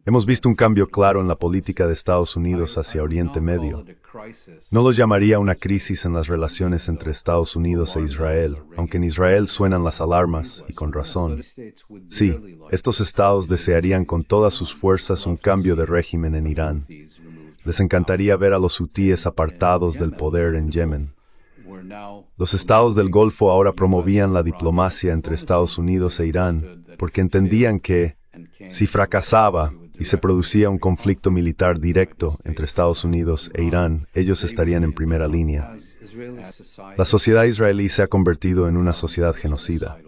Hemos visto un cambio claro en la política de Estados Unidos hacia Oriente Medio. No lo llamaría una crisis en las relaciones entre Estados Unidos e Israel, aunque en Israel suenan las alarmas, y con razón. Sí, estos estados desearían con todas sus fuerzas un cambio de régimen en Irán. Les encantaría ver a los hutíes apartados del poder en Yemen. Los estados del Golfo ahora promovían la diplomacia entre Estados Unidos e Irán, porque entendían que, si fracasaba y se producía un conflicto militar directo entre Estados Unidos e Irán, ellos estarían en primera línea. La sociedad israelí se ha convertido en una sociedad genocida.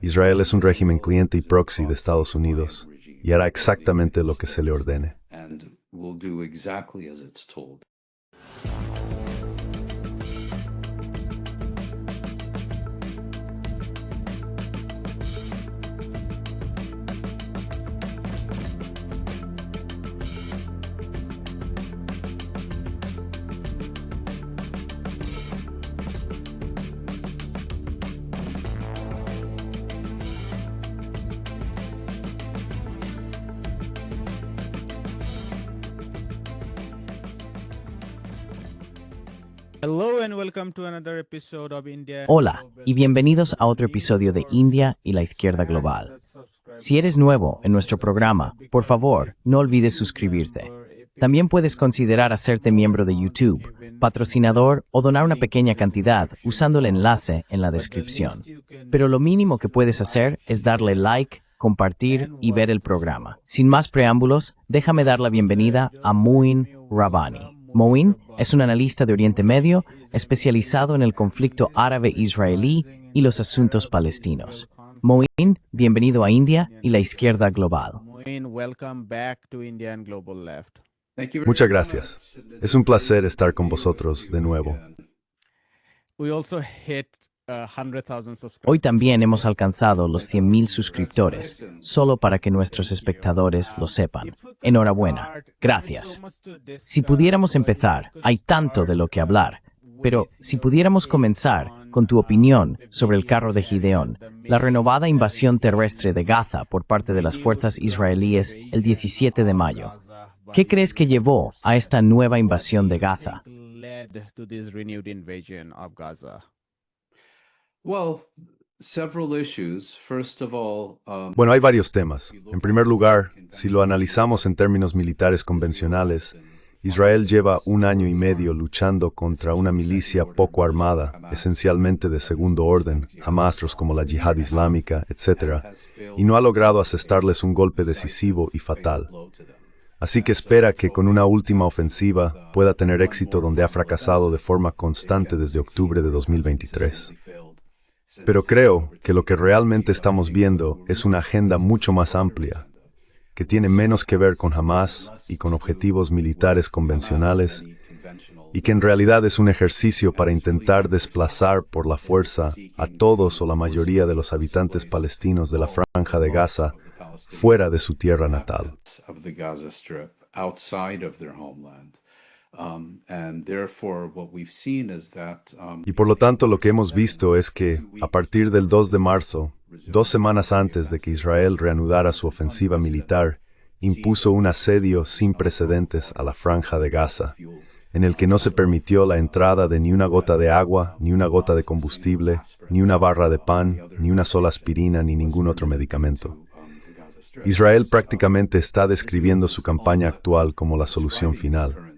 Israel es un régimen cliente y proxy de Estados Unidos, y hará exactamente lo que se le ordene. Hola y bienvenidos a otro episodio de India y la Izquierda Global. Si eres nuevo en nuestro programa, por favor, no olvides suscribirte. También puedes considerar hacerte miembro de YouTube, patrocinador o donar una pequeña cantidad usando el enlace en la descripción. Pero lo mínimo que puedes hacer es darle like, compartir y ver el programa. Sin más preámbulos, déjame dar la bienvenida a Mouin Rabbani. Mouin es un analista de Oriente Medio especializado en el conflicto árabe-israelí y los asuntos palestinos. Mouin, bienvenido a India y la Izquierda Global. Muchas gracias. Es un placer estar con vosotros de nuevo. Hoy también hemos alcanzado los 100,000 suscriptores, solo para que nuestros espectadores lo sepan. Enhorabuena. Gracias. Si pudiéramos empezar, hay tanto de lo que hablar, pero si pudiéramos comenzar con tu opinión sobre el carro de Gideón, la renovada invasión terrestre de Gaza por parte de las fuerzas israelíes el 17 de mayo. ¿Qué crees que llevó a esta nueva invasión de Gaza? Bueno, hay varios temas. En primer lugar, si lo analizamos en términos militares convencionales, Israel lleva 1 año y medio luchando contra una milicia poco armada, esencialmente de segundo orden, Hamas como la Yihad Islámica, etc., y no ha logrado asestarles un golpe decisivo y fatal. Así que espera que con una última ofensiva pueda tener éxito donde ha fracasado de forma constante desde octubre de 2023. Pero creo que lo que realmente estamos viendo es una agenda mucho más amplia, que tiene menos que ver con Hamas y con objetivos militares convencionales, y que en realidad es un ejercicio para intentar desplazar por la fuerza a todos o la mayoría de los habitantes palestinos de la Franja de Gaza fuera de su tierra natal. Y por lo tanto lo que hemos visto es que, a partir del 2 de marzo, 2 semanas antes de que Israel reanudara su ofensiva militar, impuso un asedio sin precedentes a la Franja de Gaza, en el que no se permitió la entrada de ni una gota de agua, ni una gota de combustible, ni una barra de pan, ni una sola aspirina, ni ningún otro medicamento. Israel prácticamente está describiendo su campaña actual como la solución final.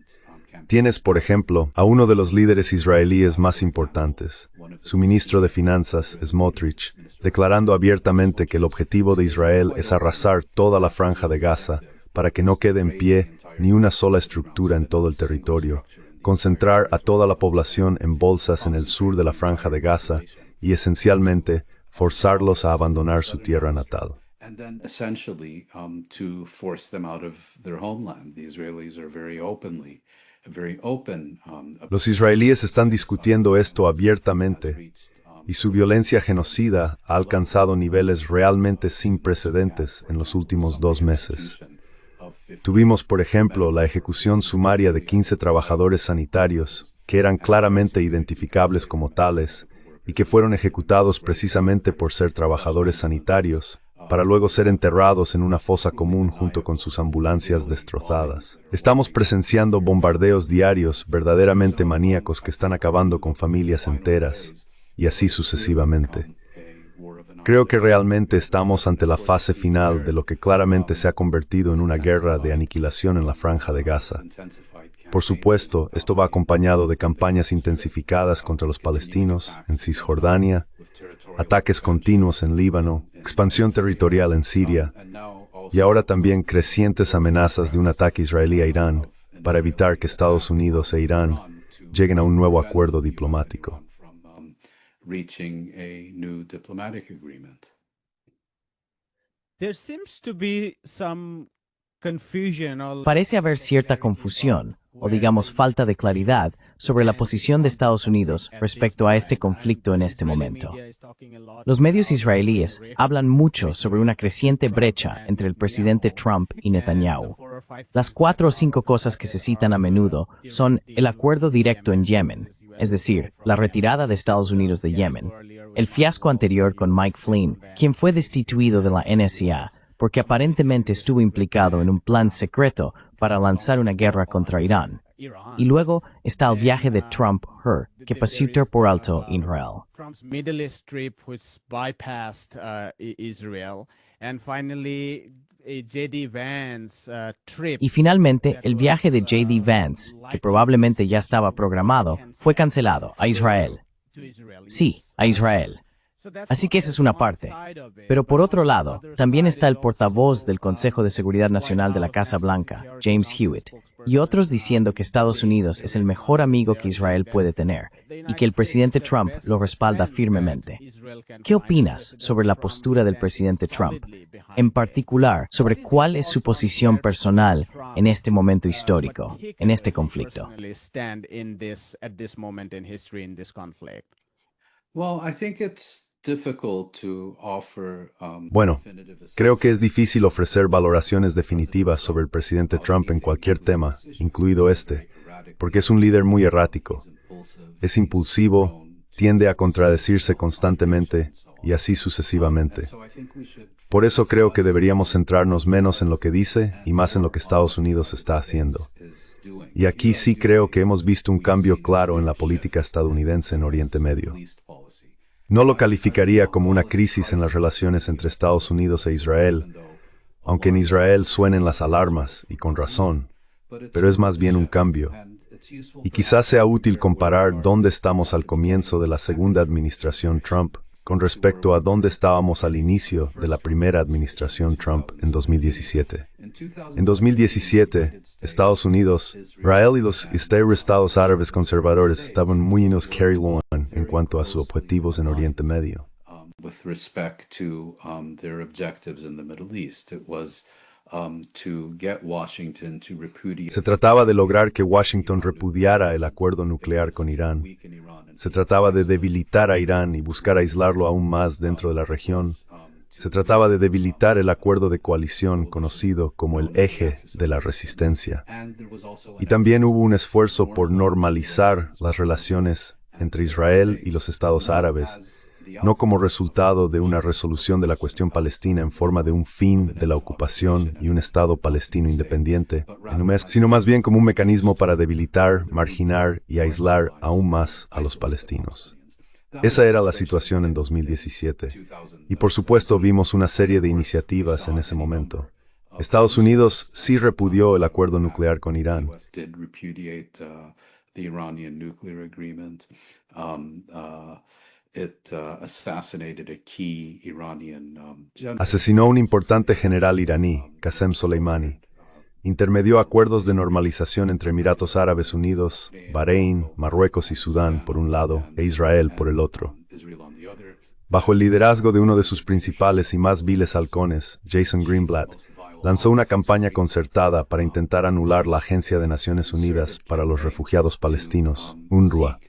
Tienes, por ejemplo, a uno de los líderes israelíes más importantes, su ministro de Finanzas, Smotrich, declarando abiertamente que el objetivo de Israel es arrasar toda la Franja de Gaza para que no quede en pie ni una sola estructura en todo el territorio, concentrar a toda la población en bolsas en el sur de la Franja de Gaza y, esencialmente, forzarlos a abandonar su tierra natal. Los israelíes están discutiendo esto abiertamente, y su violencia genocida ha alcanzado niveles realmente sin precedentes en los últimos 2 meses. Tuvimos, por ejemplo, la ejecución sumaria de 15 trabajadores sanitarios que eran claramente identificables como tales y que fueron ejecutados precisamente por ser trabajadores sanitarios, para luego ser enterrados en una fosa común junto con sus ambulancias destrozadas. Estamos presenciando bombardeos diarios verdaderamente maníacos que están acabando con familias enteras, y así sucesivamente. Creo que realmente estamos ante la fase final de lo que claramente se ha convertido en una guerra de aniquilación en la Franja de Gaza. Por supuesto, esto va acompañado de campañas intensificadas contra los palestinos en Cisjordania, ataques continuos en Líbano, expansión territorial en Siria, y ahora también crecientes amenazas de un ataque israelí a Irán para evitar que Estados Unidos e Irán lleguen a un nuevo acuerdo diplomático. Reaching a new diplomatic agreement. There seems to be some confusion or Parece haber cierta confusión, o digamos falta de claridad, sobre la posición de Estados Unidos respecto a este conflicto en este momento. Los medios israelíes hablan mucho sobre una creciente brecha entre el presidente Trump y Netanyahu. Las 4 o 5 cosas que se citan a menudo son el acuerdo directo en Yemen, es decir, la retirada de Estados Unidos de Yemen, el fiasco anterior con Mike Flynn, quien fue destituido de la NSA porque aparentemente estuvo implicado en un plan secreto para lanzar una guerra contra Irán. Y luego está el viaje de Trump-Hur, que pasó por alto Israel. Trump's Middle East trip, which bypassed Israel, and finally a J.D. Vance trip. Y finalmente, el viaje de J.D. Vance, que probablemente ya estaba programado, fue cancelado a Israel. Sí, a Israel. Así que esa es una parte. Pero por otro lado, también está el portavoz del Consejo de Seguridad Nacional de la Casa Blanca, James Hewitt, y otros diciendo que Estados Unidos es el mejor amigo que Israel puede tener y que el presidente Trump lo respalda firmemente. ¿Qué opinas sobre la postura del presidente Trump? En particular, sobre cuál es su posición personal en este momento histórico, en este conflicto. Well, I think it's difficult to offer, Bueno, creo que es difícil ofrecer valoraciones definitivas sobre el presidente Trump en cualquier tema, incluido este, porque es un líder muy errático. Es impulsivo, tiende a contradecirse constantemente y así sucesivamente. Por eso creo que deberíamos centrarnos menos en lo que dice y más en lo que Estados Unidos está haciendo. Y aquí sí creo que hemos visto un cambio claro en la política estadounidense en Oriente Medio. No lo calificaría como una crisis en las relaciones entre Estados Unidos e Israel, aunque en Israel suenen las alarmas, y con razón, pero es más bien un cambio. Y quizás sea útil comparar dónde estamos al comienzo de la segunda administración Trump con respecto a dónde estábamos al inicio de la primera administración Trump en 2017. En 2017, Estados Unidos, Israel y los Estados Árabes conservadores estaban muy en los carry line en cuanto a sus objetivos en Oriente Medio. with respect to their objectives in the Middle East. It was to get Washington to repudiate. Se trataba de lograr que Washington repudiara el acuerdo nuclear con Irán. Se trataba de debilitar a Irán y buscar aislarlo aún más dentro de la región. Se trataba de debilitar el acuerdo de coalición conocido como el eje de la resistencia. Y también hubo un esfuerzo por normalizar las relaciones entre Israel y los Estados Árabes, no como resultado de una resolución de la cuestión palestina en forma de un fin de la ocupación y un Estado palestino independiente, sino más bien como un mecanismo para debilitar, marginar y aislar aún más a los palestinos. Esa era la situación en 2017. Y por supuesto vimos una serie de iniciativas en ese momento. Estados Unidos sí repudió el acuerdo nuclear con Irán. Asesinó a un importante general iraní, Qasem Soleimani. Intermedió acuerdos de normalización entre Emiratos Árabes Unidos, Bahrein, Marruecos y Sudán por un lado, e Israel por el otro. Bajo el liderazgo de uno de sus principales y más viles halcones, Jason Greenblatt, lanzó una campaña concertada para intentar anular la Agencia de Naciones Unidas para los Refugiados Palestinos, UNRWA.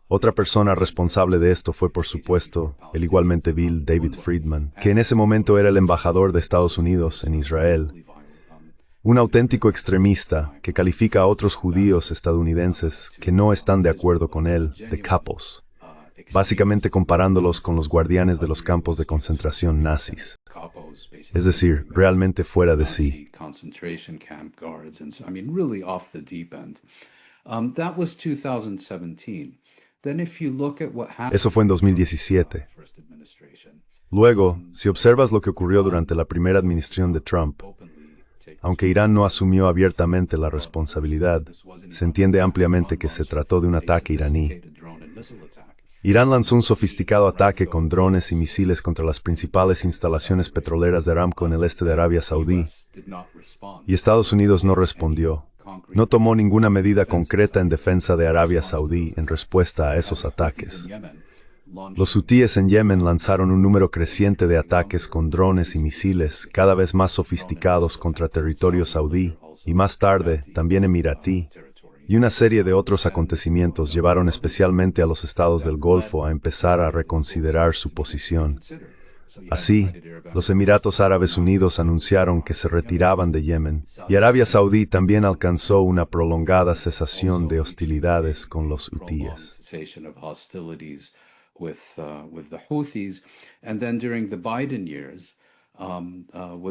Otra persona responsable de esto fue, por supuesto, el igualmente vil David Friedman, que en ese momento era el embajador de Estados Unidos en Israel. Un auténtico extremista que califica a otros judíos estadounidenses que no están de acuerdo con él de capos, básicamente comparándolos con los guardianes de los campos de concentración nazis. Es decir, realmente fuera de sí. Concentration camp guards, and so, I mean, really off the deep end. That was 2017. Then if you look at what happened, Eso fue en 2017. first administration, Luego, si observas lo que ocurrió durante la primera administración de Trump, aunque Irán no asumió abiertamente la responsabilidad, se entiende ampliamente que se trató de un ataque iraní. Irán lanzó un sofisticado ataque con drones y misiles contra las principales instalaciones petroleras de Aramco en el este de Arabia Saudí, y Estados Unidos no respondió. No tomó ninguna medida concreta en defensa de Arabia Saudí en respuesta a esos ataques. Los hutíes en Yemen lanzaron un número creciente de ataques con drones y misiles cada vez más sofisticados contra territorio saudí, y más tarde, también emiratí, y una serie de otros acontecimientos llevaron especialmente a los estados del Golfo a empezar a reconsiderar su posición. Así, los Emiratos Árabes Unidos anunciaron que se retiraban de Yemen, y Arabia Saudí también alcanzó una prolongada cesación de hostilidades con los hutíes.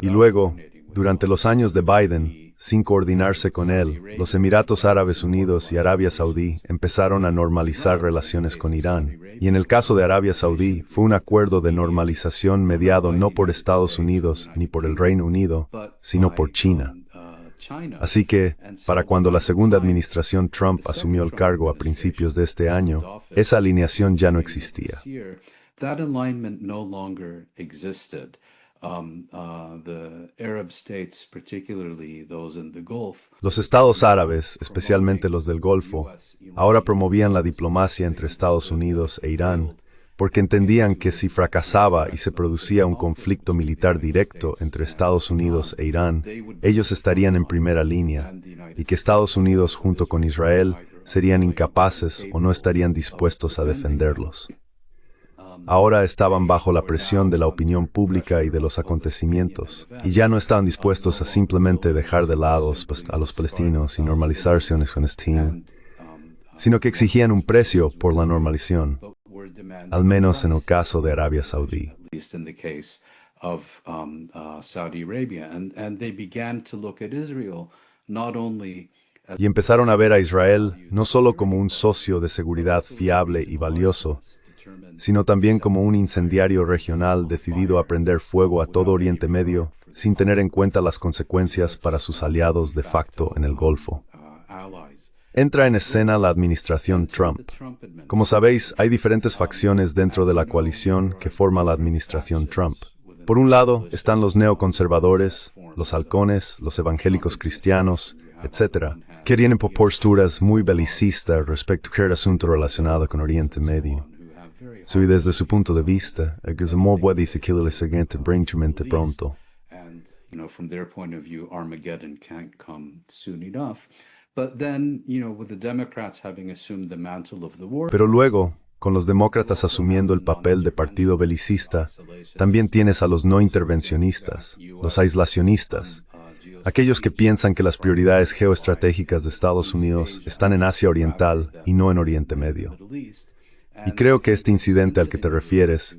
Y luego, durante los años de Biden, sin coordinarse con él, los Emiratos Árabes Unidos y Arabia Saudí empezaron a normalizar relaciones con Irán. Y en el caso de Arabia Saudí, fue un acuerdo de normalización mediado no por Estados Unidos ni por el Reino Unido, sino por China. Así que, para cuando la segunda administración Trump asumió el cargo a principios de este año, esa alineación ya no existía. Los estados árabes, especialmente los del Golfo, ahora promovían la diplomacia entre Estados Unidos e Irán, porque entendían que si fracasaba y se producía un conflicto militar directo entre Estados Unidos e Irán, ellos estarían en primera línea, y que Estados Unidos junto con Israel serían incapaces o no estarían dispuestos a defenderlos. Ahora estaban bajo la presión de la opinión pública y de los acontecimientos, y ya no estaban dispuestos a simplemente dejar de lado a los palestinos y normalizar relaciones con Palestina, sino que exigían un precio por la normalización, al menos en el caso de Arabia Saudí. Y empezaron a ver a Israel no solo como un socio de seguridad fiable y valioso, sino también como un incendiario regional decidido a prender fuego a todo Oriente Medio, sin tener en cuenta las consecuencias para sus aliados de facto en el Golfo. Entra en escena la administración Trump. Como sabéis, hay diferentes facciones dentro de la coalición que forma la administración Trump. Por un lado, están los neoconservadores, los halcones, los evangélicos cristianos, etc., que tienen posturas muy belicistas respecto a cualquier asunto relacionado con Oriente Medio. Y desde su punto de vista, es muy bueno que el siguiente brinchamente pronto. Pero luego, con los demócratas asumiendo el papel de partido belicista, también tienes a los no intervencionistas, los aislacionistas, aquellos que piensan que las prioridades geoestratégicas de Estados Unidos están en Asia Oriental y no en Oriente Medio. Y creo que este incidente al que te refieres,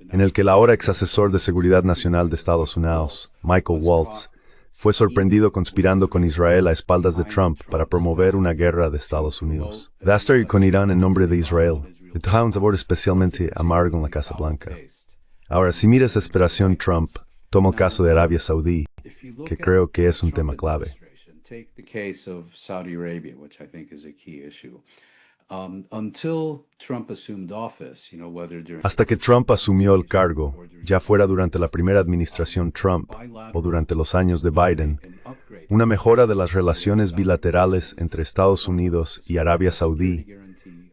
en el que el ahora ex asesor de Seguridad Nacional de Estados Unidos, Michael Waltz, fue sorprendido conspirando con Israel a espaldas de Trump para promover una guerra de Estados Unidos. De estar con Irán en nombre de Israel, le trajo un sabor especialmente amargo en la Casa Blanca. Ahora, si miras a Operación Trump, toma el caso de Arabia Saudí, que creo que es un tema clave. Hasta que Trump asumió el cargo, ya fuera durante la primera administración Trump o durante los años de Biden, una mejora de las relaciones bilaterales entre Estados Unidos y Arabia Saudí,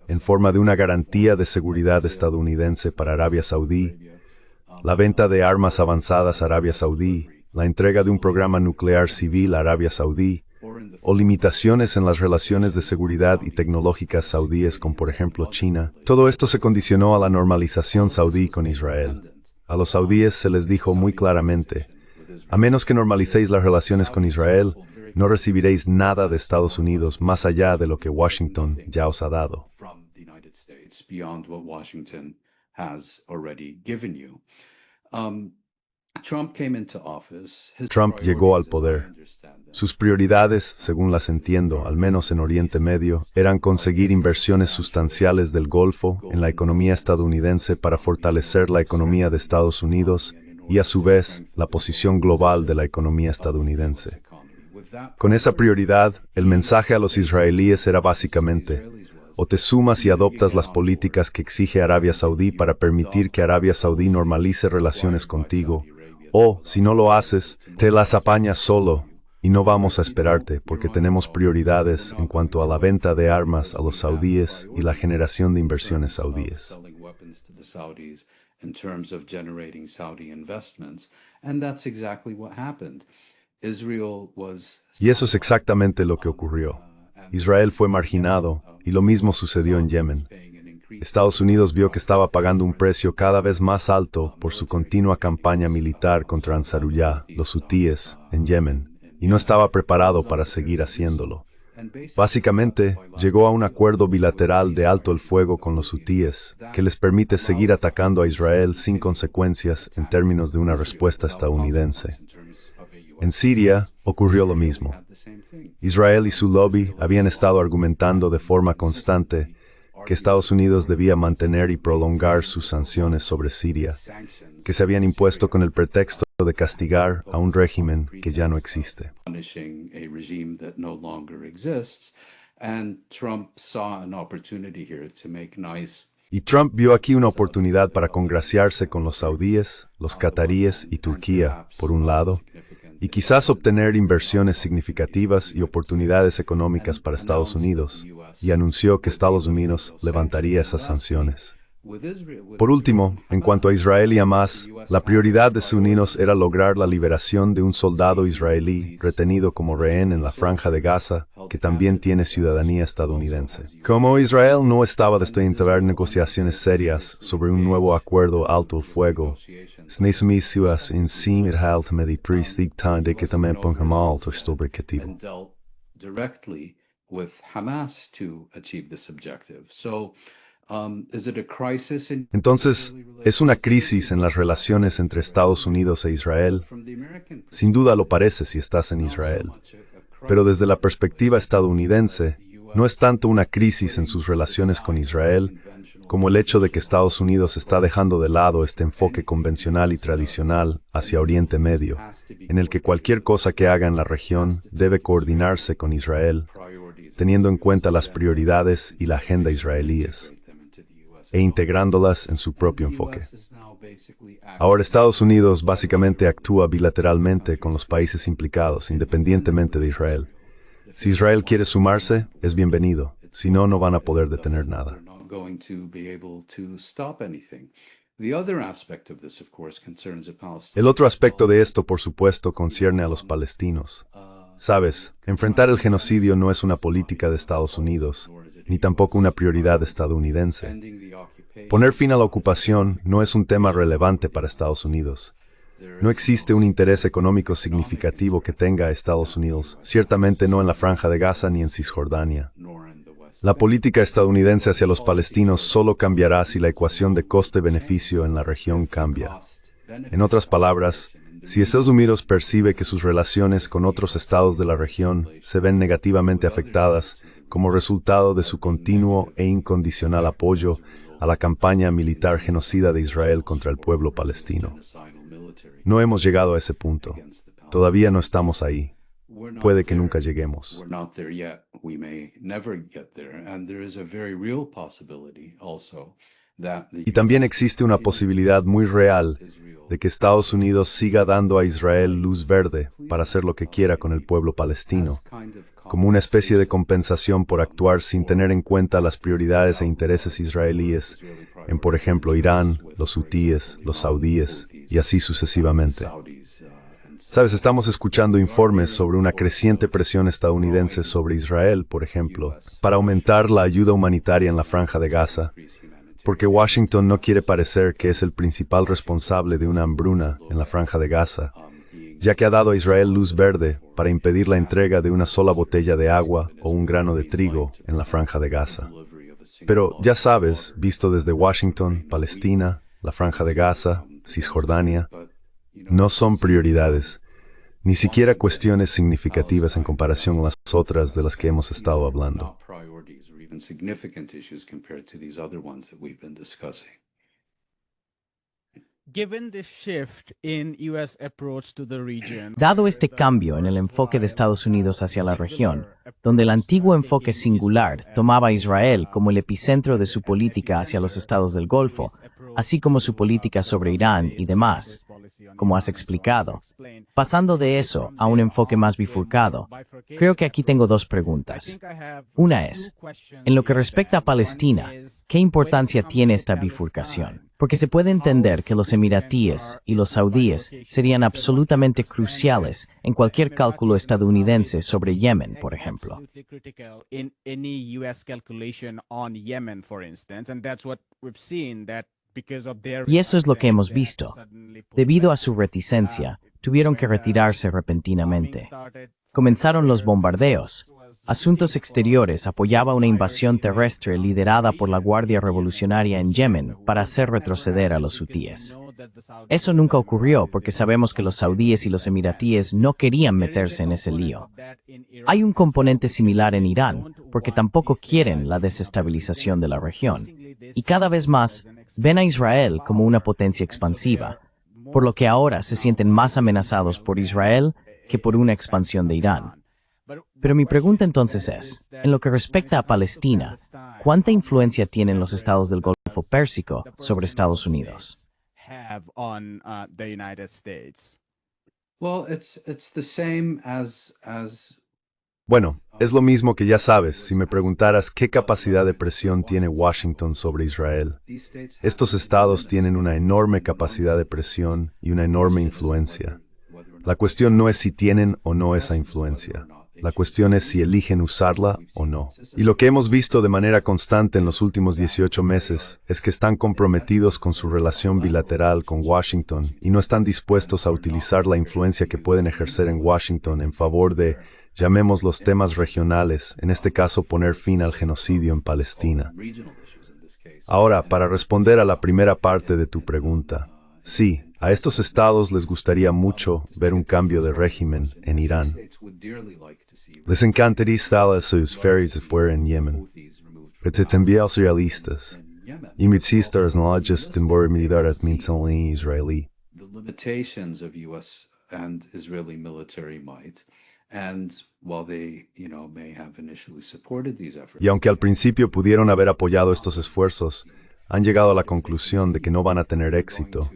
en forma de una garantía de seguridad estadounidense para Arabia Saudí, la venta de armas avanzadas a Arabia Saudí, la entrega de un programa nuclear civil a Arabia Saudí, o limitaciones en las relaciones de seguridad y tecnológicas saudíes con, por ejemplo, China. Todo esto se condicionó a la normalización saudí con Israel. A los saudíes se les dijo muy claramente, a menos que normalicéis las relaciones con Israel, no recibiréis nada de Estados Unidos más allá de lo que Washington ya os ha dado. states beyond what Washington has already given you. Trump came into office. Trump llegó al poder. Sus prioridades, según las entiendo, al menos en Oriente Medio, eran conseguir inversiones sustanciales del Golfo en la economía estadounidense para fortalecer la economía de Estados Unidos y, a su vez, la posición global de la economía estadounidense. Con esa prioridad, el mensaje a los israelíes era básicamente: o te sumas y adoptas las políticas que exige Arabia Saudí para permitir que Arabia Saudí normalice relaciones contigo, o, si no lo haces, te las apañas solo, y no vamos a esperarte porque tenemos prioridades en cuanto a la venta de armas a los saudíes y la generación de inversiones saudíes. Y eso es exactamente lo que ocurrió. Israel fue marginado, y lo mismo sucedió en Yemen. Estados Unidos vio que estaba pagando un precio cada vez más alto por su continua campaña militar contra Ansarullah, los hutíes, en Yemen, y no estaba preparado para seguir haciéndolo. Básicamente, llegó a un acuerdo bilateral de alto el fuego con los hutíes, que les permite seguir atacando a Israel sin consecuencias en términos de una respuesta estadounidense. En Siria, ocurrió lo mismo. Israel y su lobby habían estado argumentando de forma constante que Estados Unidos debía mantener y prolongar sus sanciones sobre Siria, que se habían impuesto con el pretexto de castigar a un régimen que ya no existe. Y Trump vio aquí una oportunidad para congraciarse con los saudíes, los cataríes y Turquía, por un lado, y quizás obtener inversiones significativas y oportunidades económicas para Estados Unidos, y anunció que Estados Unidos levantaría esas sanciones. Por último, en cuanto a Israel y Hamás, la prioridad de Unidos era lograr la liberación de un soldado israelí retenido como rehén en la Franja de Gaza, que también tiene ciudadanía estadounidense. Como Israel no estaba dispuesto a entablar negociaciones serias sobre un nuevo acuerdo alto el fuego, entonces, ¿es una crisis en las relaciones entre Estados Unidos e Israel? Sin duda lo parece si estás en Israel. Pero desde la perspectiva estadounidense, no es tanto una crisis en sus relaciones con Israel, como el hecho de que Estados Unidos está dejando de lado este enfoque convencional y tradicional hacia Oriente Medio, en el que cualquier cosa que haga en la región debe coordinarse con Israel, teniendo en cuenta las prioridades y la agenda israelíes, e integrándolas en su propio enfoque. Ahora Estados Unidos básicamente actúa bilateralmente con los países implicados, independientemente de Israel. Si Israel quiere sumarse, es bienvenido. Si no, no van a poder detener nada. El otro aspecto de esto, por supuesto, concierne a los palestinos. Sabes, enfrentar el genocidio no es una política de Estados Unidos, ni tampoco una prioridad estadounidense. Poner fin a la ocupación no es un tema relevante para Estados Unidos. No existe un interés económico significativo que tenga a Estados Unidos, ciertamente no en la Franja de Gaza ni en Cisjordania. La política estadounidense hacia los palestinos solo cambiará si la ecuación de coste-beneficio en la región cambia. En otras palabras, si Estados Unidos percibe que sus relaciones con otros estados de la región se ven negativamente afectadas como resultado de su continuo e incondicional apoyo a la campaña militar genocida de Israel contra el pueblo palestino. No hemos llegado a ese punto. Todavía no estamos ahí. Puede que nunca lleguemos. Y también existe una posibilidad muy real de que Estados Unidos siga dando a Israel luz verde para hacer lo que quiera con el pueblo palestino, como una especie de compensación por actuar sin tener en cuenta las prioridades e intereses israelíes en, por ejemplo, Irán, los hutíes, los saudíes, y así sucesivamente. Sabes, estamos escuchando informes sobre una creciente presión estadounidense sobre Israel, por ejemplo, para aumentar la ayuda humanitaria en la Franja de Gaza, porque Washington no quiere parecer que es el principal responsable de una hambruna en la Franja de Gaza, ya que ha dado a Israel luz verde para impedir la entrega de una sola botella de agua o un grano de trigo en la Franja de Gaza. Pero ya sabes, visto desde Washington, Palestina, la Franja de Gaza, Cisjordania, no son prioridades, ni siquiera cuestiones significativas en comparación con las otras de las que hemos estado hablando. Dado este cambio en el enfoque de Estados Unidos hacia la región, donde el antiguo enfoque singular tomaba a Israel como el epicentro de su política hacia los estados del Golfo, así como su política sobre Irán y demás, como has explicado, pasando de eso a un enfoque más bifurcado, creo que aquí tengo dos preguntas. Una es, en lo que respecta a Palestina, ¿qué importancia tiene esta bifurcación? Porque se puede entender que los emiratíes y los saudíes serían absolutamente cruciales en cualquier cálculo estadounidense sobre Yemen, por ejemplo. Y eso es lo que hemos visto. Debido a su reticencia, tuvieron que retirarse repentinamente. Comenzaron los bombardeos. Asuntos Exteriores apoyaba una invasión terrestre liderada por la Guardia Revolucionaria en Yemen para hacer retroceder a los hutíes. Eso nunca ocurrió porque sabemos que los saudíes y los emiratíes no querían meterse en ese lío. Hay un componente similar en Irán, porque tampoco quieren la desestabilización de la región. Y cada vez más, ven a Israel como una potencia expansiva, por lo que ahora se sienten más amenazados por Israel que por una expansión de Irán. Pero mi pregunta entonces es, en lo que respecta a Palestina, ¿cuánta influencia tienen los estados del Golfo Pérsico sobre Estados Unidos? Bueno, es lo mismo que ya sabes si me preguntaras qué capacidad de presión tiene Washington sobre Israel. Estos estados tienen una enorme capacidad de presión y una enorme influencia. La cuestión no es si tienen o no esa influencia. La cuestión es si eligen usarla o no. Y lo que hemos visto de manera constante en los últimos 18 meses es que están comprometidos con su relación bilateral con Washington y no están dispuestos a utilizar la influencia que pueden ejercer en Washington en favor de, llamemos los temas regionales, en este caso poner fin al genocidio en Palestina. Ahora, para responder a la primera parte de tu pregunta, sí, a estos estados les gustaría mucho ver un cambio de régimen en Irán. Les encantaría instalar sus ferries afuera en Yemen. Pero también los realistas. Y mitzistas no just en bor militar at mintzalí israelí. The limitations of U.S. and Israeli military might, and while they, may have initially supported these efforts. Y aunque al principio pudieron haber apoyado estos esfuerzos, han llegado a la conclusión de que no van a tener éxito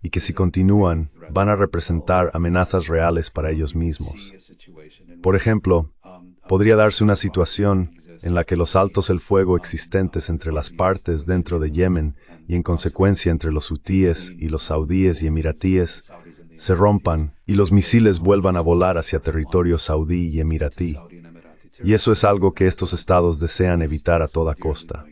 y que si continúan, van a representar amenazas reales para ellos mismos. Por ejemplo, podría darse una situación en la que los altos el fuego existentes entre las partes dentro de Yemen y en consecuencia entre los hutíes y los saudíes y emiratíes se rompan y los misiles vuelvan a volar hacia territorio saudí y emiratí. Y eso es algo que estos estados desean evitar a toda costa.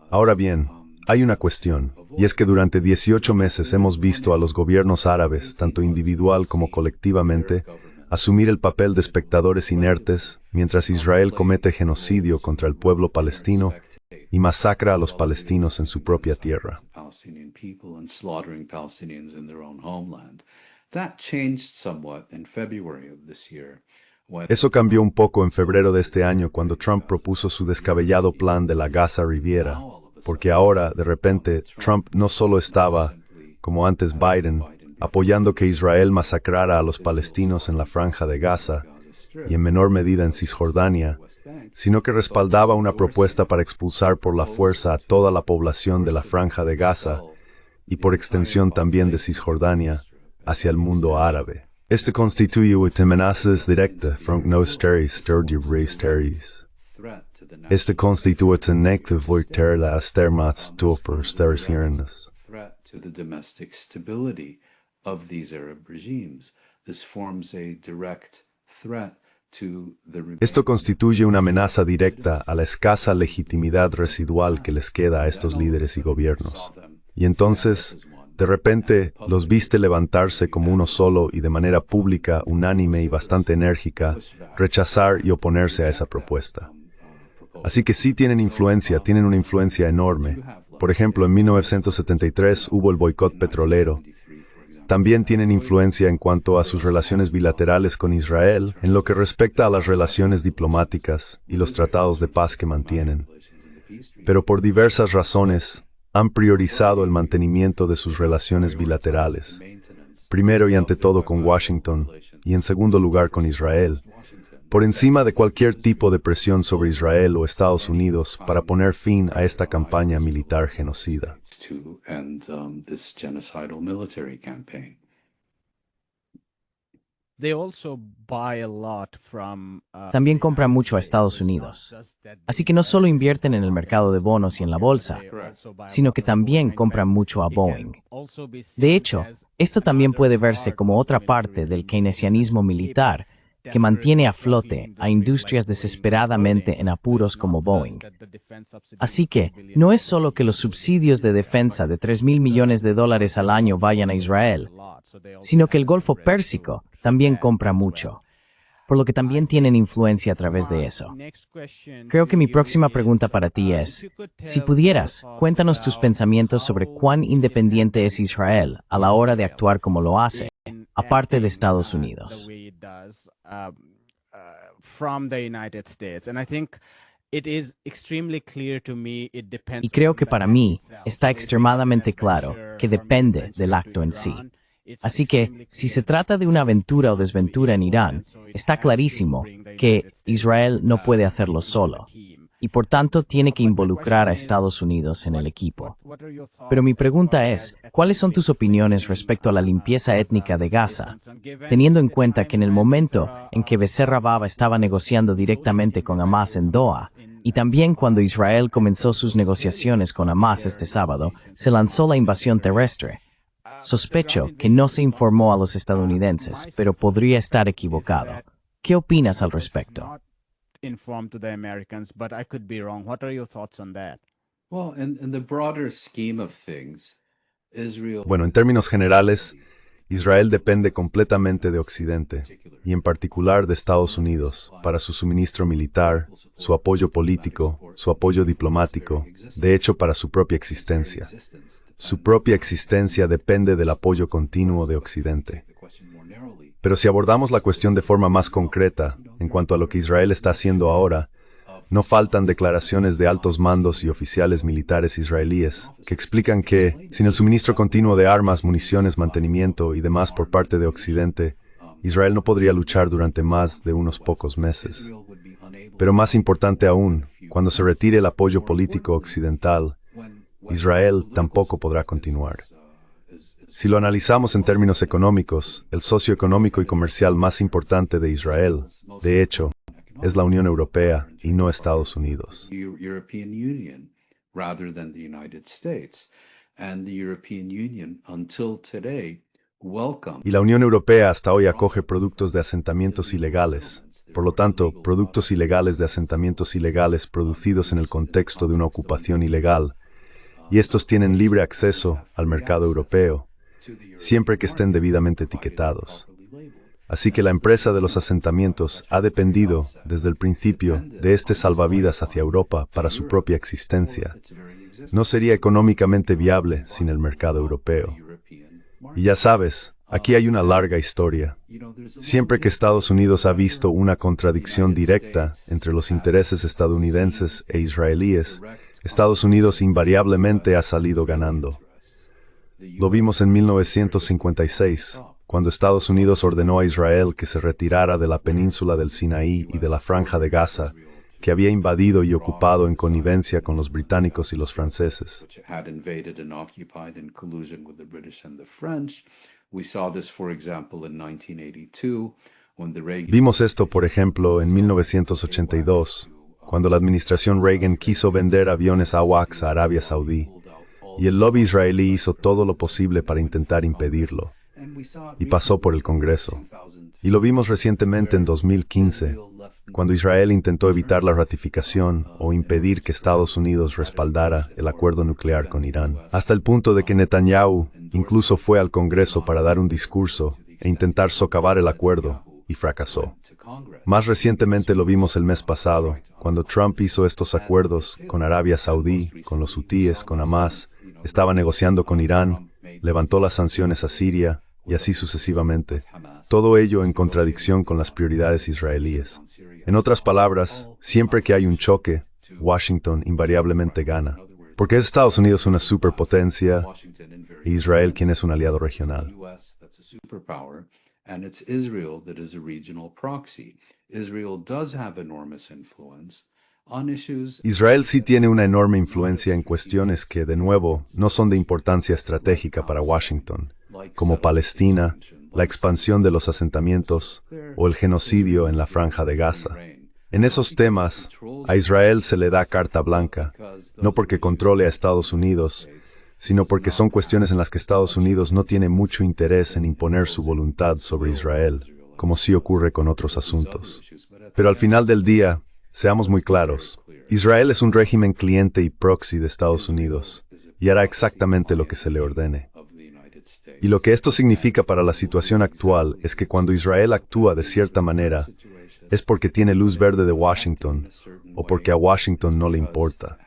Ahora bien, hay una cuestión, y es que durante 18 meses hemos visto a los gobiernos árabes, tanto individual como colectivamente, asumir el papel de espectadores inertes mientras Israel comete genocidio contra el pueblo palestino y masacra a los palestinos en su propia tierra. Eso cambió un poco en febrero de este año cuando Trump propuso su descabellado plan de la Gaza Riviera, porque ahora, de repente, Trump no solo estaba, como antes Biden, apoyando que Israel masacrara a los palestinos en la Franja de Gaza y en menor medida en Cisjordania, sino que respaldaba una propuesta para expulsar por la fuerza a toda la población de la Franja de Gaza y por extensión también de Cisjordania hacia el mundo árabe. Este constituye una amenaza directa frente a los territorios. Este constituye un negative ter la astermats topper sterisiernas. To the domestic stability of these Arab regimes. This forms a direct threat to the Esto constituye una amenaza directa a la escasa legitimidad residual que les queda a estos líderes y gobiernos. Y entonces, de repente, los viste levantarse como uno solo y de manera pública, unánime y bastante enérgica, rechazar y oponerse a esa propuesta. Así que sí tienen influencia, tienen una influencia enorme. Por ejemplo, en 1973 hubo el boicot petrolero. También tienen influencia en cuanto a sus relaciones bilaterales con Israel, en lo que respecta a las relaciones diplomáticas y los tratados de paz que mantienen. Pero por diversas razones, han priorizado el mantenimiento de sus relaciones bilaterales, primero y ante todo con Washington, y en segundo lugar con Israel, por encima de cualquier tipo de presión sobre Israel o Estados Unidos para poner fin a esta campaña militar genocida. También compran mucho a Estados Unidos. Así que no solo invierten en el mercado de bonos y en la bolsa, sino que también compran mucho a Boeing. De hecho, esto también puede verse como otra parte del keynesianismo militar que mantiene a flote a industrias desesperadamente en apuros como Boeing. Así que, no es solo que los subsidios de defensa de $3,000 millones al año vayan a Israel, sino que el Golfo Pérsico también compra mucho, por lo que también tienen influencia a través de eso. Creo que mi próxima pregunta para ti es, si pudieras, cuéntanos tus pensamientos sobre cuán independiente es Israel a la hora de actuar como lo hace, aparte de Estados Unidos. Y creo que para mí está extremadamente claro que depende del acto en sí. Así que, si se trata de una aventura o desventura en Irán, está clarísimo que Israel no puede hacerlo solo, y por tanto tiene que involucrar a Estados Unidos en el equipo. Pero mi pregunta es, ¿cuáles son tus opiniones respecto a la limpieza étnica de Gaza, teniendo en cuenta que en el momento en que Becerra Baba estaba negociando directamente con Hamas en Doha, y también cuando Israel comenzó sus negociaciones con Hamas este sábado, se lanzó la invasión terrestre? Sospecho que no se informó a los estadounidenses, pero podría estar equivocado. ¿Qué opinas al respecto? Informed to the Americans, but I could be wrong. What are your thoughts on that? Well, in the broader scheme of things, Israel... Bueno, en términos generales, Israel depende completamente de Occidente, y en particular de Estados Unidos, para su suministro militar, su apoyo político, su apoyo diplomático, de hecho para su propia existencia. Su propia existencia depende del apoyo continuo de Occidente. Pero si abordamos la cuestión de forma más concreta, en cuanto a lo que Israel está haciendo ahora, no faltan declaraciones de altos mandos y oficiales militares israelíes que explican que, sin el suministro continuo de armas, municiones, mantenimiento y demás por parte de Occidente, Israel no podría luchar durante más de unos pocos meses. Pero más importante aún, cuando se retire el apoyo político occidental, Israel tampoco podrá continuar. Si lo analizamos en términos económicos, el socio económico y comercial más importante de Israel, de hecho, es la Unión Europea y no Estados Unidos. Y la Unión Europea hasta hoy acoge productos de asentamientos ilegales. Por lo tanto, productos ilegales de asentamientos ilegales producidos en el contexto de una ocupación ilegal, y estos tienen libre acceso al mercado europeo, siempre que estén debidamente etiquetados. Así que la empresa de los asentamientos ha dependido, desde el principio, de este salvavidas hacia Europa para su propia existencia. No sería económicamente viable sin el mercado europeo. Y ya sabes, aquí hay una larga historia. Siempre que Estados Unidos ha visto una contradicción directa entre los intereses estadounidenses e israelíes, Estados Unidos invariablemente ha salido ganando. Lo vimos en 1956, cuando Estados Unidos ordenó a Israel que se retirara de la península del Sinaí y de la Franja de Gaza, que había invadido y ocupado en connivencia con los británicos y los franceses. Vimos esto, por ejemplo, en 1982, cuando la administración Reagan quiso vender aviones AWACS a Arabia Saudí, y el lobby israelí hizo todo lo posible para intentar impedirlo, y pasó por el Congreso. Y lo vimos recientemente en 2015, cuando Israel intentó evitar la ratificación o impedir que Estados Unidos respaldara el acuerdo nuclear con Irán, hasta el punto de que Netanyahu incluso fue al Congreso para dar un discurso e intentar socavar el acuerdo, y fracasó. Más recientemente lo vimos el mes pasado, cuando Trump hizo estos acuerdos con Arabia Saudí, con los hutíes, con Hamas, estaba negociando con Irán, levantó las sanciones a Siria, y así sucesivamente. Todo ello en contradicción con las prioridades israelíes. En otras palabras, siempre que hay un choque, Washington invariablemente gana. Porque es Estados Unidos una superpotencia e Israel quien es un aliado regional. And it's Israel that is a regional proxy. Israel does have enormous influence on issues. Israel sí tiene una enorme influencia en cuestiones que, de nuevo, no son de importancia estratégica para Washington, como Palestina, la expansión de los asentamientos o el genocidio en la Franja de Gaza. En esos temas, a Israel se le da carta blanca, no porque controle a Estados Unidos, sino porque son cuestiones en las que Estados Unidos no tiene mucho interés en imponer su voluntad sobre Israel, como sí ocurre con otros asuntos. Pero al final del día, seamos muy claros, Israel es un régimen cliente y proxy de Estados Unidos, y hará exactamente lo que se le ordene. Y lo que esto significa para la situación actual es que cuando Israel actúa de cierta manera, es porque tiene luz verde de Washington, o porque a Washington no le importa.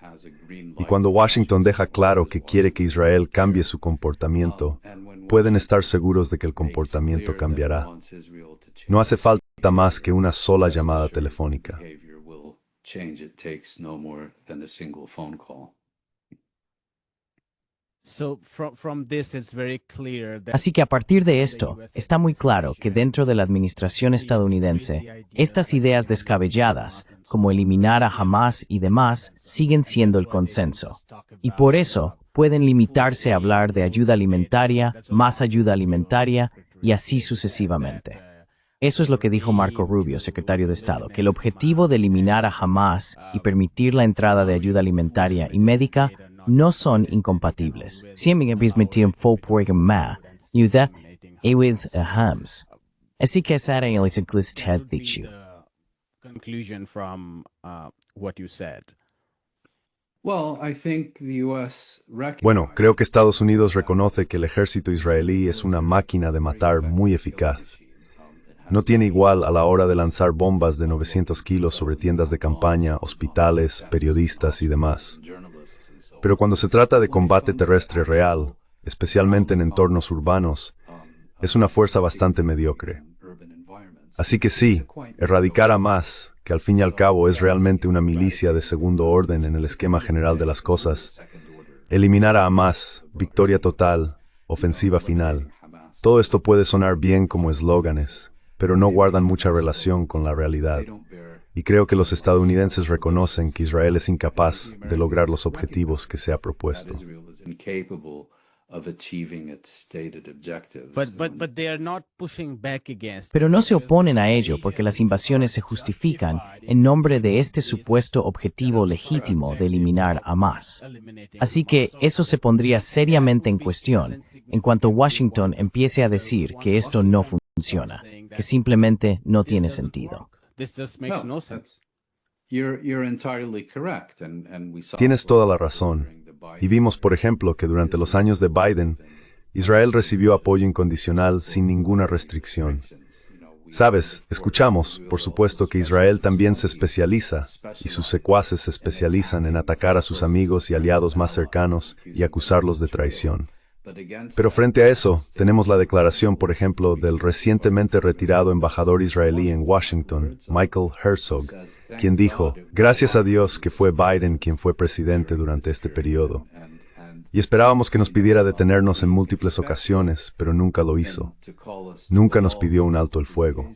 Y cuando Washington deja claro que quiere que Israel cambie su comportamiento, pueden estar seguros de que el comportamiento cambiará. No hace falta más que una sola llamada telefónica. Así que a partir de esto, está muy claro que dentro de la administración estadounidense, estas ideas descabelladas, como eliminar a Hamas y demás, siguen siendo el consenso. Y por eso, pueden limitarse a hablar de ayuda alimentaria, más ayuda alimentaria, y así sucesivamente. Eso es lo que dijo Marco Rubio, secretario de Estado, que el objetivo de eliminar a Hamas y permitir la entrada de ayuda alimentaria y médica no son incompatibles. Así que esa era el dicho. Bueno, creo que Estados Unidos reconoce que el ejército israelí es una máquina de matar muy eficaz. No tiene igual a la hora de lanzar bombas de 900 kilos sobre tiendas de campaña, hospitales, periodistas y demás. Pero cuando se trata de combate terrestre real, especialmente en entornos urbanos, es una fuerza bastante mediocre. Así que sí, erradicar a Hamas, que al fin y al cabo es realmente una milicia de segundo orden en el esquema general de las cosas, eliminar a Hamas, victoria total, ofensiva final. Todo esto puede sonar bien como eslóganes, pero no guardan mucha relación con la realidad. Y creo que los estadounidenses reconocen que Israel es incapaz de lograr los objetivos que se ha propuesto. Pero no se oponen a ello porque las invasiones se justifican en nombre de este supuesto objetivo legítimo de eliminar a Hamas. Así que eso se pondría seriamente en cuestión en cuanto Washington empiece a decir que esto no funciona, que simplemente no tiene sentido. Tienes toda la razón. Y vimos, por ejemplo, que durante los años de Biden, Israel recibió apoyo incondicional sin ninguna restricción. Sabes, escuchamos, por supuesto, que Israel también se especializa, y sus secuaces se especializan en atacar a sus amigos y aliados más cercanos y acusarlos de traición. Pero frente a eso, tenemos la declaración, por ejemplo, del recientemente retirado embajador israelí en Washington, Michael Herzog, quien dijo, gracias a Dios que fue Biden quien fue presidente durante este periodo. Y esperábamos que nos pidiera detenernos en múltiples ocasiones, pero nunca lo hizo. Nunca nos pidió un alto el fuego.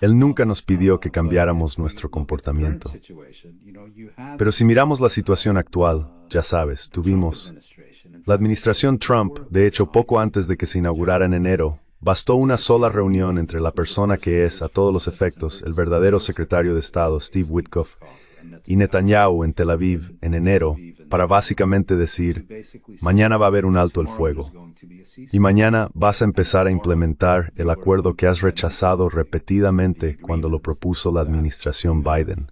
Él nunca nos pidió que cambiáramos nuestro comportamiento. Pero si miramos la situación actual, ya sabes, tuvimos la administración Trump, de hecho poco antes de que se inaugurara en enero, bastó una sola reunión entre la persona que es, a todos los efectos, el verdadero secretario de Estado, Steve Witkoff, y Netanyahu en Tel Aviv en enero, para básicamente decir, mañana va a haber un alto el fuego. Y mañana vas a empezar a implementar el acuerdo que has rechazado repetidamente cuando lo propuso la administración Biden.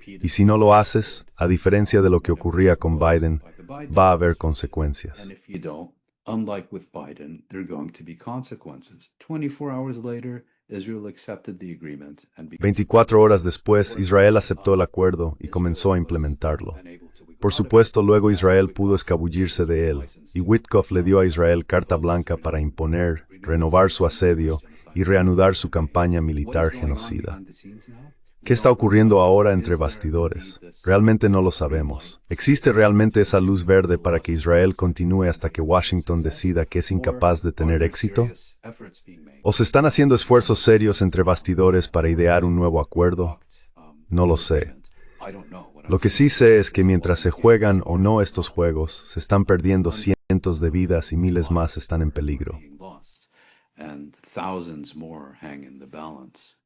Y si no lo haces, a diferencia de lo que ocurría con Biden, va a haber consecuencias. And if you don't, unlike with Biden, there are going to be consequences. 24 hours later, Israel accepted the agreement and 24 horas después, Israel aceptó el acuerdo y comenzó a implementarlo. Por supuesto, luego Israel pudo escabullirse de él, y Witkoff le dio a Israel carta blanca para imponer, renovar su asedio y reanudar su campaña militar genocida. ¿Qué está ocurriendo ahora entre bastidores? Realmente no lo sabemos. ¿Existe realmente esa luz verde para que Israel continúe hasta que Washington decida que es incapaz de tener éxito? ¿O se están haciendo esfuerzos serios entre bastidores para idear un nuevo acuerdo? No lo sé. Lo que sí sé es que mientras se juegan o no estos juegos, se están perdiendo cientos de vidas y miles más están en peligro. and thousands more hang in the balance.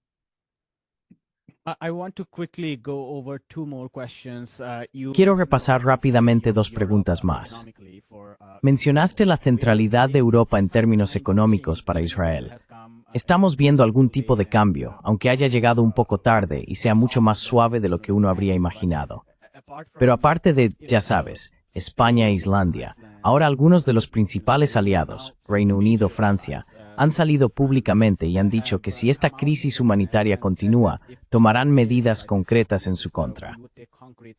I want to quickly go over two more questions. Quiero repasar rápidamente dos preguntas más. Mencionaste la centralidad de Europa en términos económicos para Israel. Estamos viendo algún tipo de cambio, aunque haya llegado un poco tarde y sea mucho más suave de lo que uno habría imaginado. Pero aparte de, ya sabes, España e Islandia, ahora algunos de los principales aliados, Reino Unido, Francia, han salido públicamente y han dicho que si esta crisis humanitaria continúa, tomarán medidas concretas en su contra.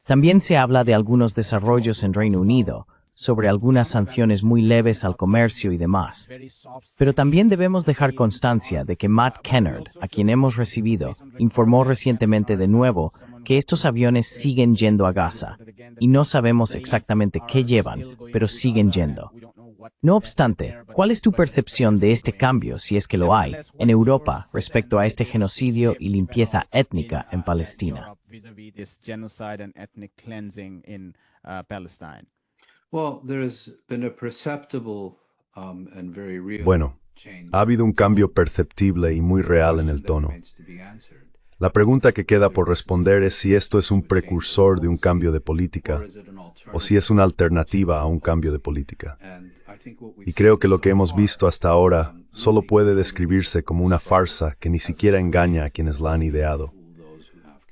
También se habla de algunos desarrollos en Reino Unido, sobre algunas sanciones muy leves al comercio y demás. Pero también debemos dejar constancia de que Matt Kennard, a quien hemos recibido, informó recientemente de nuevo que estos aviones siguen yendo a Gaza, y no sabemos exactamente qué llevan, pero siguen yendo. No obstante, ¿cuál es tu percepción de este cambio, si es que lo hay, en Europa respecto a este genocidio y limpieza étnica en Palestina? Well, there's been a perceptible and very real Bueno, change. ha habido un cambio perceptible y muy real en el tono. La pregunta que queda por responder es si esto es un precursor de un cambio de política o si es una alternativa a un cambio de política. Y creo que lo que hemos visto hasta ahora solo puede describirse como una farsa que ni siquiera engaña a quienes la han ideado.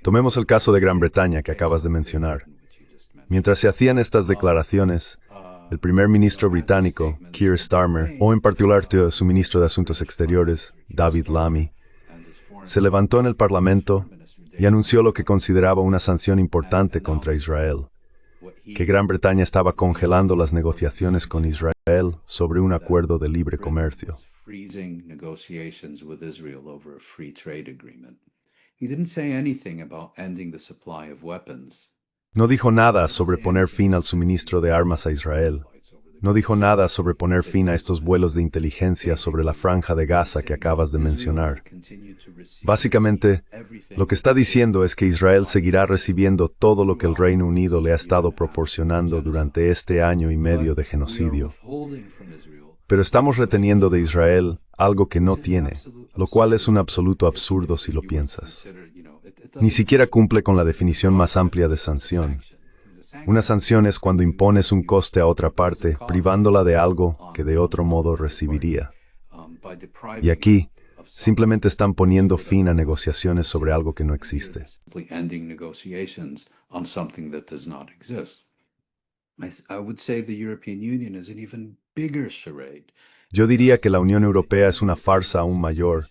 Tomemos el caso de Gran Bretaña que acabas de mencionar. Mientras se hacían estas declaraciones, el primer ministro británico, Keir Starmer, o en particular su ministro de Asuntos Exteriores, David Lammy, se levantó en el Parlamento y anunció lo que consideraba una sanción importante contra Israel, que Gran Bretaña estaba congelando las negociaciones con Israel sobre un acuerdo de libre comercio. Freezing negotiations with Israel over a free trade agreement. He didn't say anything about ending the supply of weapons. No dijo nada sobre poner fin al suministro de armas a Israel. No dijo nada sobre poner fin a estos vuelos de inteligencia sobre la franja de Gaza que acabas de mencionar. Básicamente, lo que está diciendo es que Israel seguirá recibiendo todo lo que el Reino Unido le ha estado proporcionando durante este año y medio de genocidio. Pero estamos reteniendo de Israel algo que no tiene, lo cual es un absoluto absurdo si lo piensas. Ni siquiera cumple con la definición más amplia de sanción. Una sanción es cuando impones un coste a otra parte, privándola de algo que de otro modo recibiría. Y aquí, simplemente están poniendo fin a negociaciones sobre algo que no existe. Ending negotiations on something that does not exist. I would say the European Union is an even bigger charade. Yo diría que la Unión Europea es una farsa aún mayor,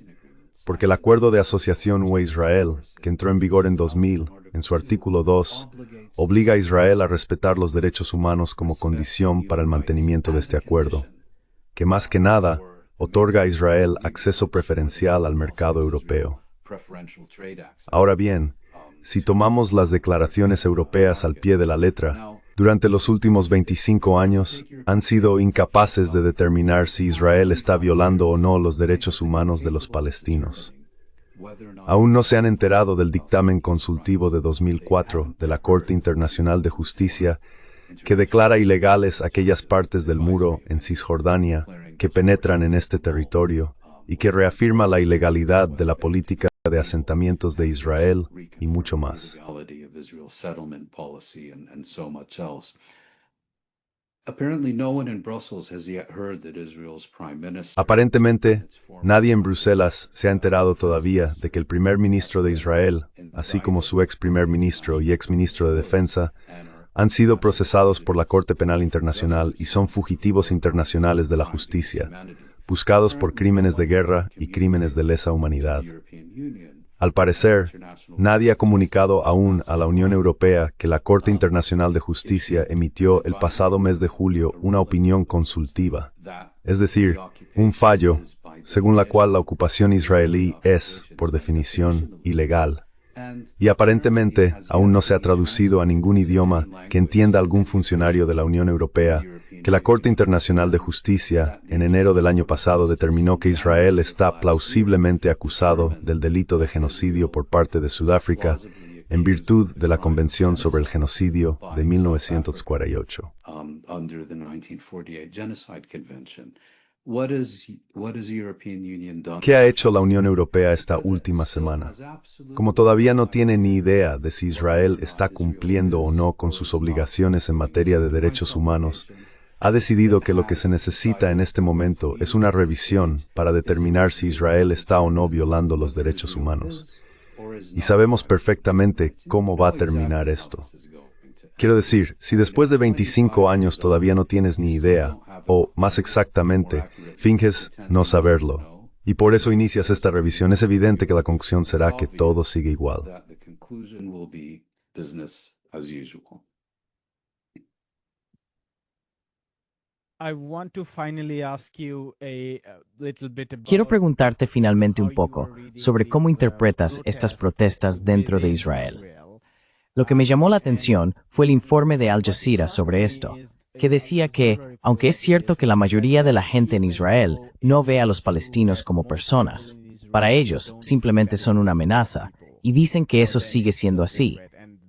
porque el Acuerdo de Asociación UE-Israel, que entró en vigor en 2000, en su artículo 2, obliga a Israel a respetar los derechos humanos como condición para el mantenimiento de este acuerdo, que más que nada otorga a Israel acceso preferencial al mercado europeo. Ahora bien, si tomamos las declaraciones europeas al pie de la letra, durante los últimos 25 años han sido incapaces de determinar si Israel está violando o no los derechos humanos de los palestinos. Aún no se han enterado del dictamen consultivo de 2004 de la Corte Internacional de Justicia que declara ilegales aquellas partes del muro en Cisjordania que penetran en este territorio y que reafirma la ilegalidad de la política de asentamientos de Israel y mucho más. Aparentemente, nadie en Bruselas se ha enterado todavía de que el primer ministro de Israel, así como su ex primer ministro y ex ministro de Defensa, han sido procesados por la Corte Penal Internacional y son fugitivos internacionales de la justicia, buscados por crímenes de guerra y crímenes de lesa humanidad. Al parecer, nadie ha comunicado aún a la Unión Europea que la Corte Internacional de Justicia emitió el pasado mes de julio una opinión consultiva, es decir, un fallo, según la cual la ocupación israelí es, por definición, ilegal. Y aparentemente aún no se ha traducido a ningún idioma que entienda algún funcionario de la Unión Europea que la Corte Internacional de Justicia en enero del año pasado determinó que Israel está plausiblemente acusado del delito de genocidio por parte de Sudáfrica en virtud de la Convención sobre el Genocidio de 1948. ¿Qué ha hecho la Unión Europea esta última semana? Como todavía no tiene ni idea de si Israel está cumpliendo o no con sus obligaciones en materia de derechos humanos, ha decidido que lo que se necesita en este momento es una revisión para determinar si Israel está o no violando los derechos humanos. Y sabemos perfectamente cómo va a terminar esto. Quiero decir, si después de 25 años todavía no tienes ni idea, o, más exactamente, finges no saberlo, y por eso inicias esta revisión, es evidente que la conclusión será que todo sigue igual. Quiero preguntarte finalmente un poco sobre cómo interpretas estas protestas dentro de Israel. Lo que me llamó la atención fue el informe de Al Jazeera sobre esto, que decía que, aunque es cierto que la mayoría de la gente en Israel no ve a los palestinos como personas, para ellos simplemente son una amenaza, y dicen que eso sigue siendo así.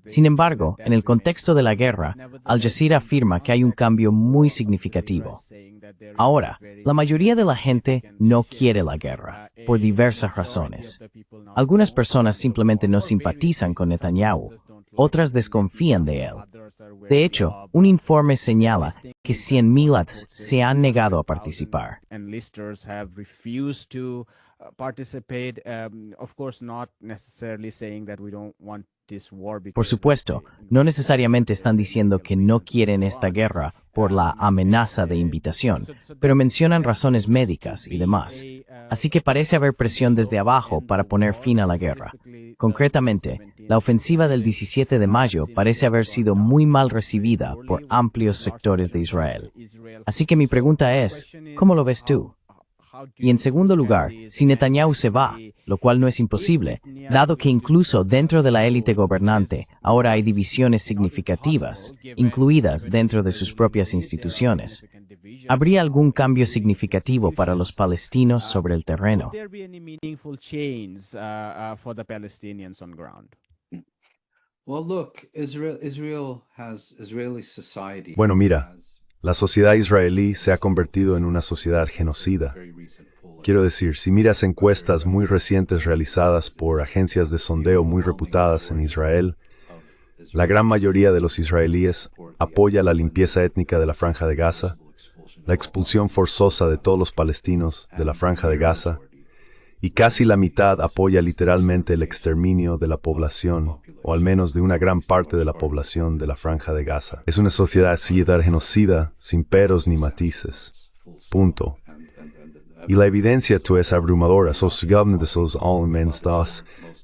Sin embargo, en el contexto de la guerra, Al Jazeera afirma que hay un cambio muy significativo. Ahora, la mayoría de la gente no quiere la guerra, por diversas razones. Algunas personas simplemente no simpatizan con Netanyahu, otras desconfían de él. De hecho, un informe señala que 100,000 se han negado a participar. Por supuesto, no necesariamente están diciendo que no quieren esta guerra por la amenaza de invitación, pero mencionan razones médicas y demás. Así que parece haber presión desde abajo para poner fin a la guerra. Concretamente, la ofensiva del 17 de mayo parece haber sido muy mal recibida por amplios sectores de Israel. Así que mi pregunta es, ¿cómo lo ves tú? Y en segundo lugar, si Netanyahu se va, lo cual no es imposible, dado que incluso dentro de la élite gobernante ahora hay divisiones significativas, incluidas dentro de sus propias instituciones, ¿habría algún cambio significativo para los palestinos sobre el terreno? Bueno, mira, la sociedad israelí se ha convertido en una sociedad genocida. Quiero decir, si miras encuestas muy recientes realizadas por agencias de sondeo muy reputadas en Israel, la gran mayoría de los israelíes apoya la limpieza étnica de la Franja de Gaza, la expulsión forzosa de todos los palestinos de la Franja de Gaza, y casi la mitad apoya literalmente el exterminio de la población, o al menos de una gran parte de la población de la Franja de Gaza. Es una sociedad genocida, sin peros ni matices. Punto. Y la evidencia es abrumadora. Esos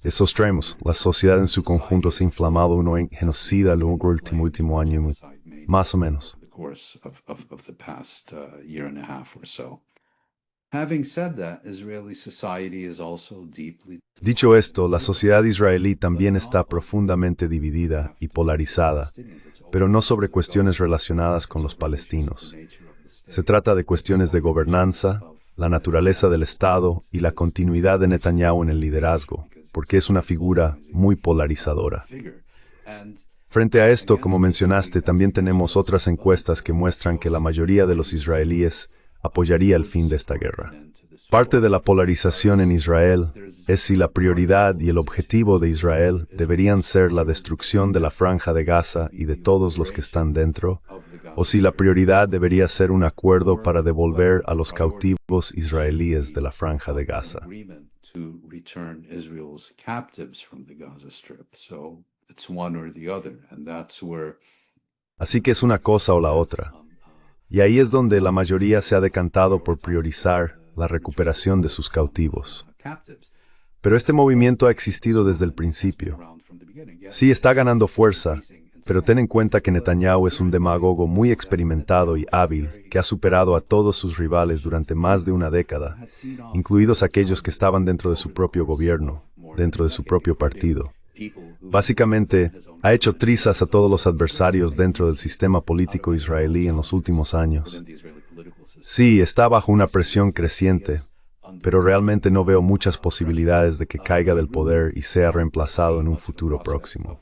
extremos. La sociedad en su conjunto se ha inflamado en genocida luego el último año, más o menos. Dicho esto, la sociedad israelí también está profundamente dividida y polarizada, pero no sobre cuestiones relacionadas con los palestinos. Se trata de cuestiones de gobernanza, la naturaleza del Estado y la continuidad de Netanyahu en el liderazgo, porque es una figura muy polarizadora. Frente a esto, como mencionaste, también tenemos otras encuestas que muestran que la mayoría de los israelíes apoyaría el fin de esta guerra. Parte de la polarización en Israel es si la prioridad y el objetivo de Israel deberían ser la destrucción de la Franja de Gaza y de todos los que están dentro, o si la prioridad debería ser un acuerdo para devolver a los cautivos israelíes de la Franja de Gaza. Así que es una cosa o la otra. Y ahí es donde la mayoría se ha decantado por priorizar la recuperación de sus cautivos. Pero este movimiento ha existido desde el principio. Sí, está ganando fuerza, pero ten en cuenta que Netanyahu es un demagogo muy experimentado y hábil que ha superado a todos sus rivales durante más de una década, incluidos aquellos que estaban dentro de su propio gobierno, dentro de su propio partido. Básicamente, ha hecho trizas a todos los adversarios dentro del sistema político israelí en los últimos años. Sí, está bajo una presión creciente, pero realmente no veo muchas posibilidades de que caiga del poder y sea reemplazado en un futuro próximo.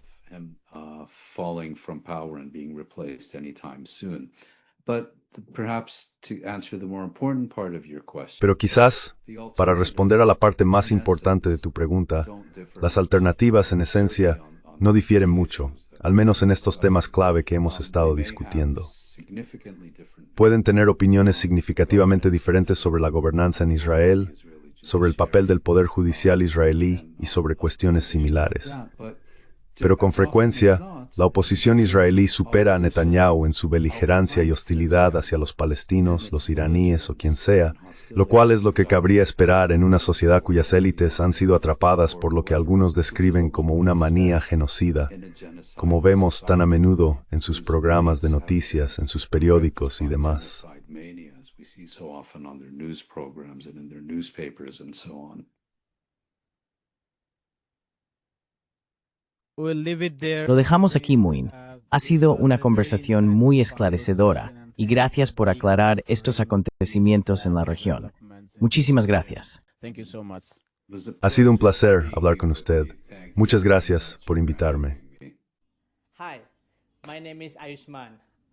Falling from power and being replaced anytime soon. But perhaps to answer the more important part of your question. Pero quizás, para responder a la parte más importante de tu pregunta, las alternativas en esencia no difieren mucho, al menos en estos temas clave que hemos estado discutiendo. Pueden tener opiniones significativamente diferentes sobre la gobernanza en Israel, sobre el papel del poder judicial israelí y sobre cuestiones similares. Pero con frecuencia, la oposición israelí supera a Netanyahu en su beligerancia y hostilidad hacia los palestinos, los iraníes o quien sea, lo cual es lo que cabría esperar en una sociedad cuyas élites han sido atrapadas por lo que algunos describen como una manía genocida, como vemos tan a menudo en sus programas de noticias, en sus periódicos y demás. Lo dejamos aquí, Muin. Ha sido una conversación muy esclarecedora y gracias por aclarar estos acontecimientos en la región. Muchísimas gracias. Ha sido un placer hablar con usted. Muchas gracias por invitarme.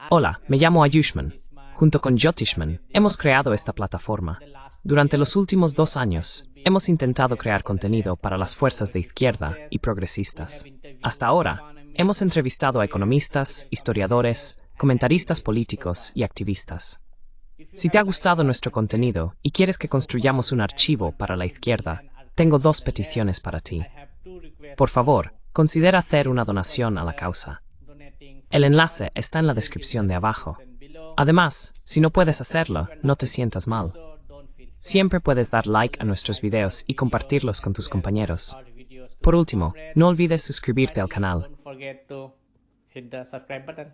Hola, me llamo Ayushman. Junto con Jyotishman, hemos creado esta plataforma. Durante los últimos 2 años, hemos intentado crear contenido para las fuerzas de izquierda y progresistas. Hasta ahora, hemos entrevistado a economistas, historiadores, comentaristas políticos y activistas. Si te ha gustado nuestro contenido y quieres que construyamos un archivo para la izquierda, tengo 2 peticiones para ti. Por favor, considera hacer una donación a la causa. El enlace está en la descripción de abajo. Además, si no puedes hacerlo, no te sientas mal. Siempre puedes dar like a nuestros videos y compartirlos con tus compañeros. Por último, no olvides suscribirte al canal. Don't forget to hit the subscribe button.